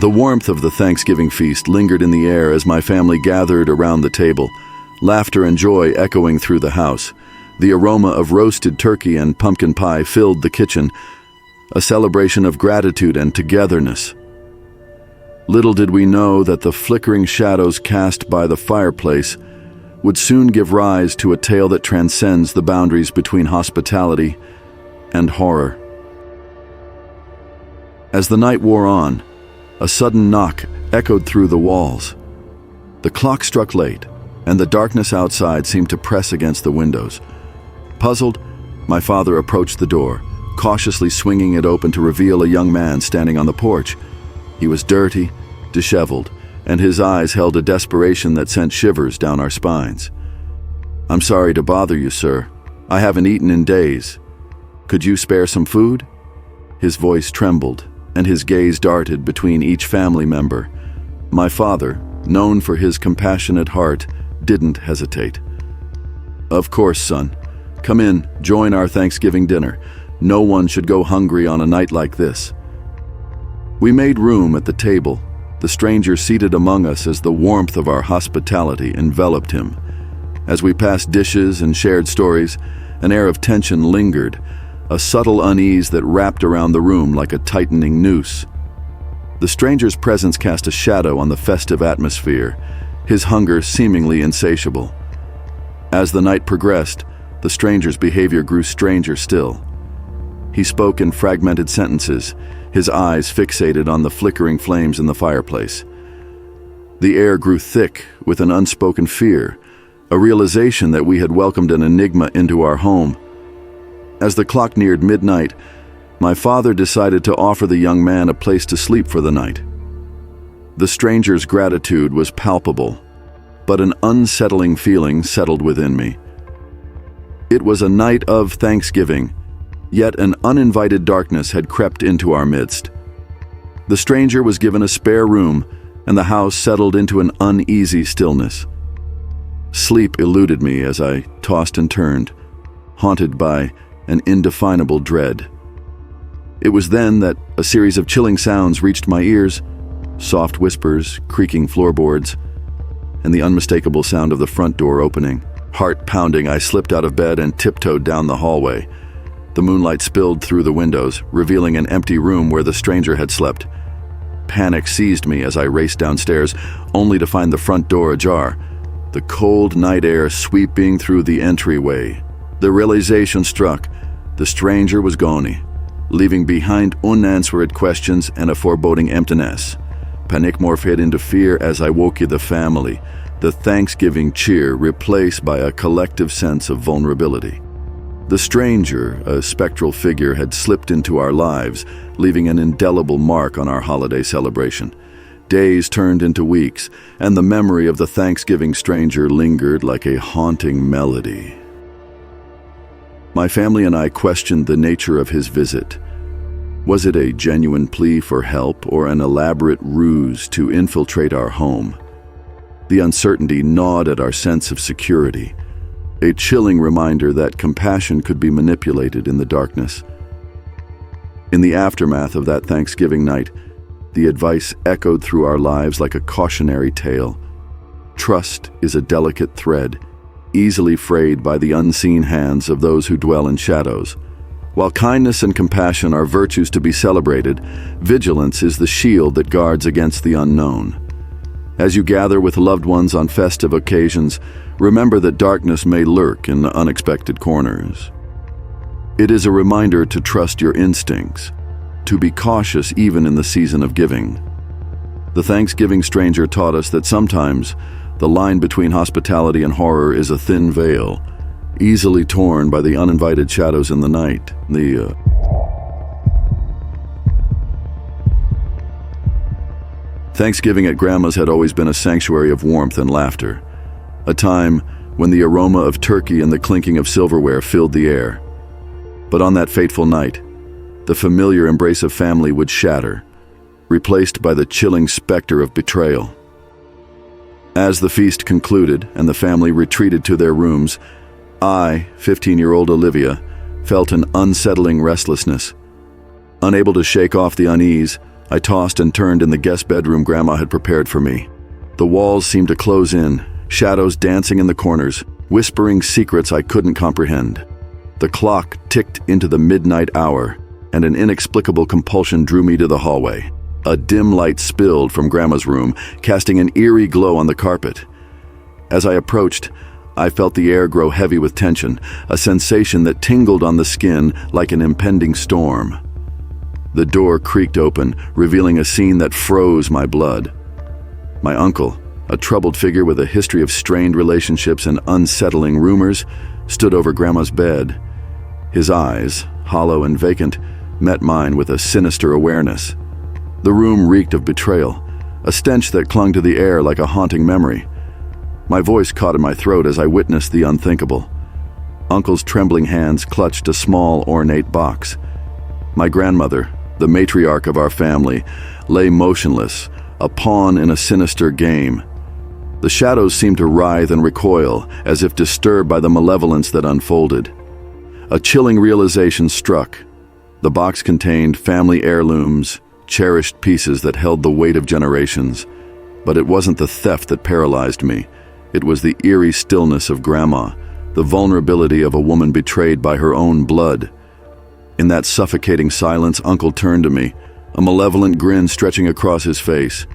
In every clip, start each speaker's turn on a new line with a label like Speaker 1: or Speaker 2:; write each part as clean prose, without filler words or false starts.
Speaker 1: The warmth of the Thanksgiving feast lingered in the air as my family gathered around the table, laughter and joy echoing through the house. The aroma of roasted turkey and pumpkin pie filled the kitchen, a celebration of gratitude and togetherness. Little did we know that the flickering shadows cast by the fireplace would soon give rise to a tale that transcends the boundaries between hospitality and horror. As the night wore on, a sudden knock echoed through the walls. The clock struck late, and the darkness outside seemed to press against the windows. Puzzled, my father approached the door, cautiously swinging it open to reveal a young man standing on the porch. He was dirty, disheveled, and his eyes held a desperation that sent shivers down our spines. "I'm sorry to bother you, sir. I haven't eaten in days. Could you spare some food?" His voice trembled, and his gaze darted between each family member. My father, known for his compassionate heart, didn't hesitate. "Of course, son. Come in, join our Thanksgiving dinner. No one should go hungry on a night like this." We made room at the table, the stranger seated among us as the warmth of our hospitality enveloped him. As we passed dishes and shared stories, an air of tension lingered, a subtle unease that wrapped around the room like a tightening noose. The stranger's presence cast a shadow on the festive atmosphere, his hunger seemingly insatiable. As the night progressed, the stranger's behavior grew stranger still. He spoke in fragmented sentences, his eyes fixated on the flickering flames in the fireplace. The air grew thick with an unspoken fear, a realization that we had welcomed an enigma into our home. As the clock neared midnight, my father decided to offer the young man a place to sleep for the night. The stranger's gratitude was palpable, but an unsettling feeling settled within me. It was a night of Thanksgiving, yet an uninvited darkness had crept into our midst. The stranger was given a spare room, and the house settled into an uneasy stillness. Sleep eluded me as I tossed and turned, haunted by an indefinable dread. It was then that a series of chilling sounds reached my ears, soft whispers, creaking floorboards, and the unmistakable sound of the front door opening. Heart pounding, I slipped out of bed and tiptoed down the hallway. The moonlight spilled through the windows, revealing an empty room where the stranger had slept. Panic seized me as I raced downstairs, only to find the front door ajar, the cold night air sweeping through the entryway. The realization struck: the stranger was gone, leaving behind unanswered questions and a foreboding emptiness. Panic morphed into fear as I woke the family, the Thanksgiving cheer replaced by a collective sense of vulnerability. The stranger, a spectral figure, had slipped into our lives, leaving an indelible mark on our holiday celebration. Days turned into weeks, and the memory of the Thanksgiving stranger lingered like a haunting melody. My family and I questioned the nature of his visit. Was it a genuine plea for help or an elaborate ruse to infiltrate our home? The uncertainty gnawed at our sense of security, a chilling reminder that compassion could be manipulated in the darkness. In the aftermath of that Thanksgiving night, the advice echoed through our lives like a cautionary tale. Trust is a delicate thread, easily frayed by the unseen hands of those who dwell in shadows. While kindness and compassion are virtues to be celebrated, vigilance is the shield that guards against the unknown. As you gather with loved ones on festive occasions, remember that darkness may lurk in unexpected corners. It is a reminder to trust your instincts, to be cautious even in the season of giving. The Thanksgiving stranger taught us that sometimes the line between hospitality and horror is a thin veil, easily torn by the uninvited shadows in the night. Thanksgiving at Grandma's had always been a sanctuary of warmth and laughter, a time when the aroma of turkey and the clinking of silverware filled the air. But on that fateful night, the familiar embrace of family would shatter, replaced by the chilling specter of betrayal. As the feast concluded and the family retreated to their rooms, I, 15-year-old Olivia, felt an unsettling restlessness. Unable to shake off the unease, I tossed and turned in the guest bedroom Grandma had prepared for me. The walls seemed to close in, shadows dancing in the corners, whispering secrets I couldn't comprehend. The clock ticked into the midnight hour, and an inexplicable compulsion drew me to the hallway. A dim light spilled from Grandma's room, casting an eerie glow on the carpet. As I approached, I felt the air grow heavy with tension, a sensation that tingled on the skin like an impending storm. The door creaked open, revealing a scene that froze my blood. My uncle, a troubled figure with a history of strained relationships and unsettling rumors, stood over Grandma's bed. His eyes, hollow and vacant, met mine with a sinister awareness. The room reeked of betrayal, a stench that clung to the air like a haunting memory. My voice caught in my throat as I witnessed the unthinkable. Uncle's trembling hands clutched a small, ornate box. My grandmother, the matriarch of our family, lay motionless, a pawn in a sinister game. The shadows seemed to writhe and recoil, as if disturbed by the malevolence that unfolded. A chilling realization struck. The box contained family heirlooms, cherished pieces that held the weight of generations. But it wasn't the theft that paralyzed me. It was the eerie stillness of Grandma, the vulnerability of a woman betrayed by her own blood. In that suffocating silence, Uncle turned to me, a malevolent grin stretching across his face.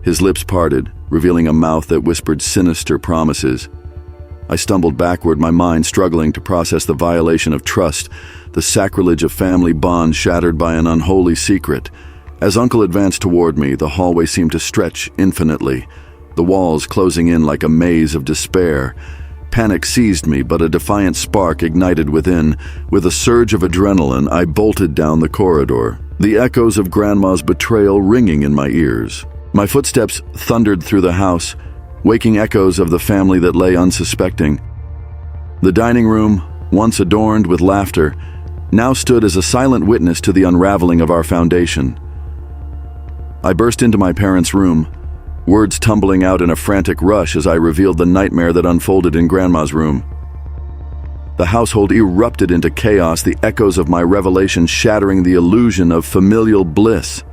Speaker 1: His lips parted, revealing a mouth that whispered sinister promises. I stumbled backward, my mind struggling to process the violation of trust, the sacrilege of family bonds shattered by an unholy secret. As Uncle advanced toward me, the hallway seemed to stretch infinitely, the walls closing in like a maze of despair. Panic seized me, but a defiant spark ignited within. With a surge of adrenaline, I bolted down the corridor, the echoes of Grandma's betrayal ringing in my ears. My footsteps thundered through the house, waking echoes of the family that lay unsuspecting. The dining room, once adorned with laughter, now stood as a silent witness to the unraveling of our foundation. I burst into my parents' room, words tumbling out in a frantic rush as I revealed the nightmare that unfolded in Grandma's room. The household erupted into chaos, the echoes of my revelation shattering the illusion of familial bliss.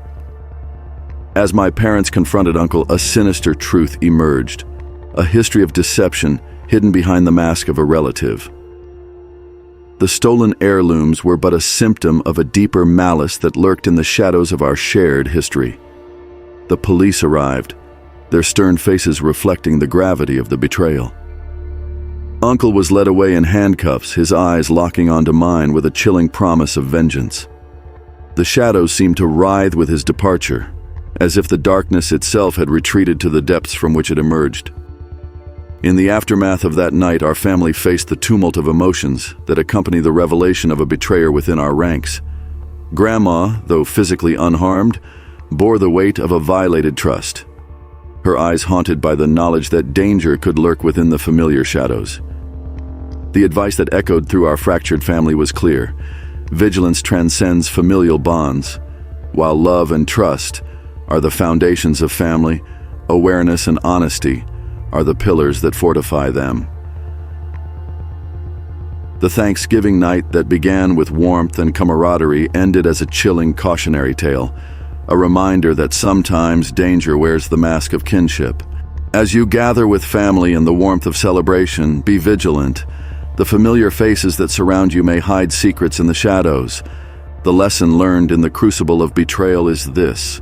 Speaker 1: As my parents confronted Uncle, a sinister truth emerged, a history of deception hidden behind the mask of a relative. The stolen heirlooms were but a symptom of a deeper malice that lurked in the shadows of our shared history. The police arrived, their stern faces reflecting the gravity of the betrayal. Uncle was led away in handcuffs, his eyes locking onto mine with a chilling promise of vengeance. The shadows seemed to writhe with his departure, as if the darkness itself had retreated to the depths from which it emerged. In the aftermath of that night, our family faced the tumult of emotions that accompany the revelation of a betrayer within our ranks. Grandma, though physically unharmed, bore the weight of a violated trust, her eyes haunted by the knowledge that danger could lurk within the familiar shadows. The advice that echoed through our fractured family was clear. Vigilance transcends familial bonds. While love and trust are the foundations of family, awareness and honesty are the pillars that fortify them. The Thanksgiving night that began with warmth and camaraderie ended as a chilling cautionary tale, a reminder that sometimes danger wears the mask of kinship. As you gather with family in the warmth of celebration, be vigilant. The familiar faces that surround you may hide secrets in the shadows. The lesson learned in the crucible of betrayal is this: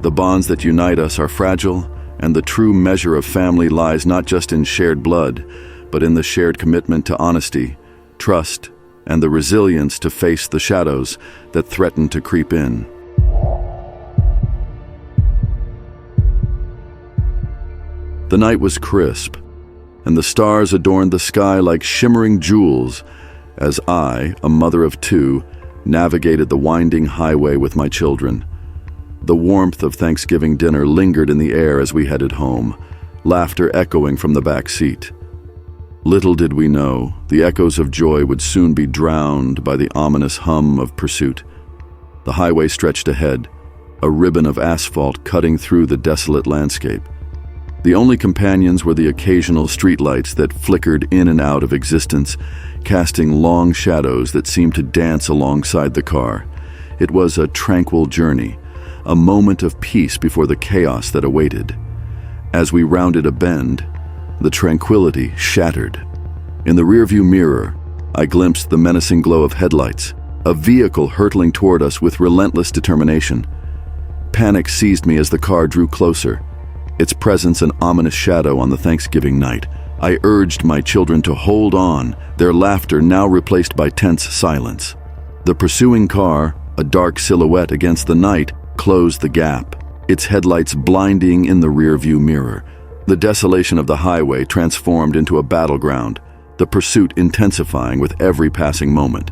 Speaker 1: the bonds that unite us are fragile, and the true measure of family lies not just in shared blood, but in the shared commitment to honesty, trust, and the resilience to face the shadows that threaten to creep in. The night was crisp, and the stars adorned the sky like shimmering jewels as I, a mother of two, navigated the winding highway with my children. The warmth of Thanksgiving dinner lingered in the air as we headed home, laughter echoing from the back seat. Little did we know, the echoes of joy would soon be drowned by the ominous hum of pursuit. The highway stretched ahead, a ribbon of asphalt cutting through the desolate landscape. The only companions were the occasional streetlights that flickered in and out of existence, casting long shadows that seemed to dance alongside the car. It was a tranquil journey, a moment of peace before the chaos that awaited. As we rounded a bend, the tranquility shattered. In the rearview mirror, I glimpsed the menacing glow of headlights, a vehicle hurtling toward us with relentless determination. Panic seized me as the car drew closer, its presence an ominous shadow on the Thanksgiving night. I urged my children to hold on, their laughter now replaced by tense silence. The pursuing car, a dark silhouette against the night, closed the gap, its headlights blinding in the rearview mirror. The desolation of the highway transformed into a battleground, the pursuit intensifying with every passing moment.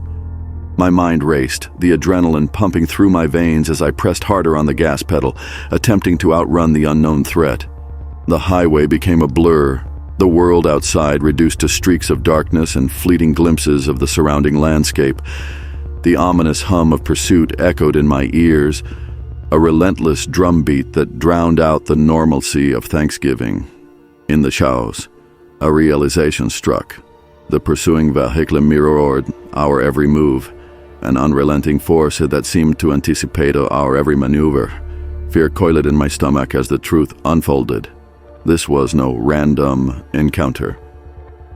Speaker 1: My mind raced, the adrenaline pumping through my veins as I pressed harder on the gas pedal, attempting to outrun the unknown threat. The highway became a blur, the world outside reduced to streaks of darkness and fleeting glimpses of the surrounding landscape. The ominous hum of pursuit echoed in my ears, a relentless drumbeat that drowned out the normalcy of Thanksgiving. In the chaos, a realization struck. The pursuing vehicle mirrored our every move, an unrelenting force that seemed to anticipate our every maneuver. Fear coiled in my stomach as the truth unfolded. This was no random encounter.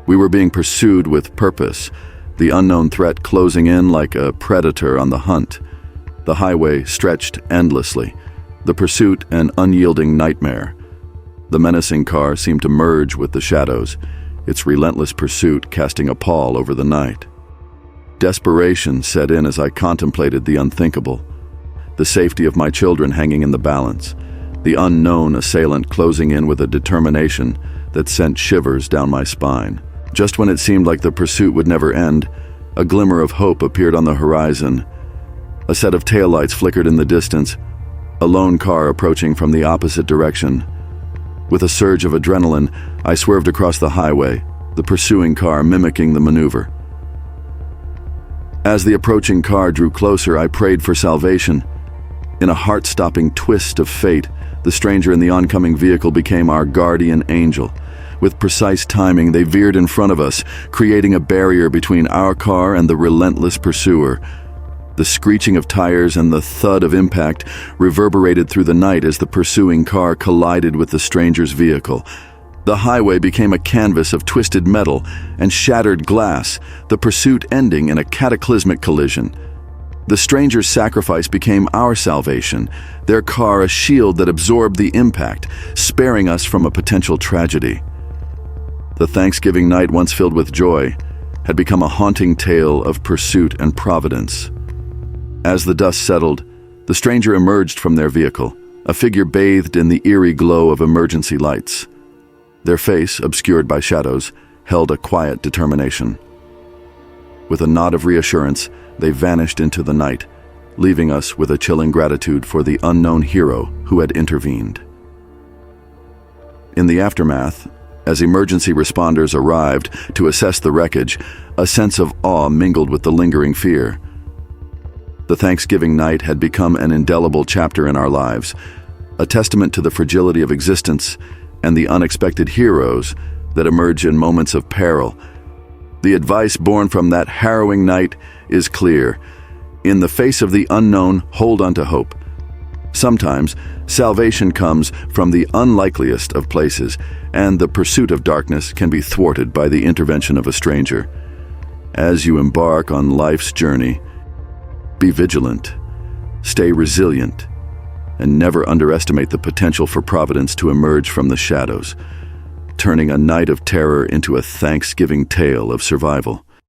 Speaker 1: We were being pursued with purpose, the unknown threat closing in like a predator on the hunt. The highway stretched endlessly, the pursuit an unyielding nightmare. The menacing car seemed to merge with the shadows, its relentless pursuit casting a pall over the night. Desperation set in as I contemplated the unthinkable, the safety of my children hanging in the balance, the unknown assailant closing in with a determination that sent shivers down my spine. Just when it seemed like the pursuit would never end, a glimmer of hope appeared on the horizon. A set of taillights flickered in the distance, a lone car approaching from the opposite direction. With a surge of adrenaline, I swerved across the highway, the pursuing car mimicking the maneuver. As the approaching car drew closer, I prayed for salvation. In a heart-stopping twist of fate, the stranger in the oncoming vehicle became our guardian angel. With precise timing, they veered in front of us, creating a barrier between our car and the relentless pursuer. The screeching of tires and the thud of impact reverberated through the night as the pursuing car collided with the stranger's vehicle. The highway became a canvas of twisted metal and shattered glass, the pursuit ending in a cataclysmic collision. The stranger's sacrifice became our salvation, their car a shield that absorbed the impact, sparing us from a potential tragedy. The Thanksgiving night, once filled with joy, had become a haunting tale of pursuit and providence. As the dust settled, the stranger emerged from their vehicle, a figure bathed in the eerie glow of emergency lights. Their face, obscured by shadows, held a quiet determination. With a nod of reassurance, they vanished into the night, leaving us with a chilling gratitude for the unknown hero who had intervened. In the aftermath, as emergency responders arrived to assess the wreckage, a sense of awe mingled with the lingering fear. The Thanksgiving night had become an indelible chapter in our lives, a testament to the fragility of existence and the unexpected heroes that emerge in moments of peril. The advice born from that harrowing night is clear. In the face of the unknown, hold on to hope. Sometimes, salvation comes from the unlikeliest of places, and the pursuit of darkness can be thwarted by the intervention of a stranger. As you embark on life's journey, be vigilant, stay resilient, and never underestimate the potential for providence to emerge from the shadows, turning a night of terror into a Thanksgiving tale of survival.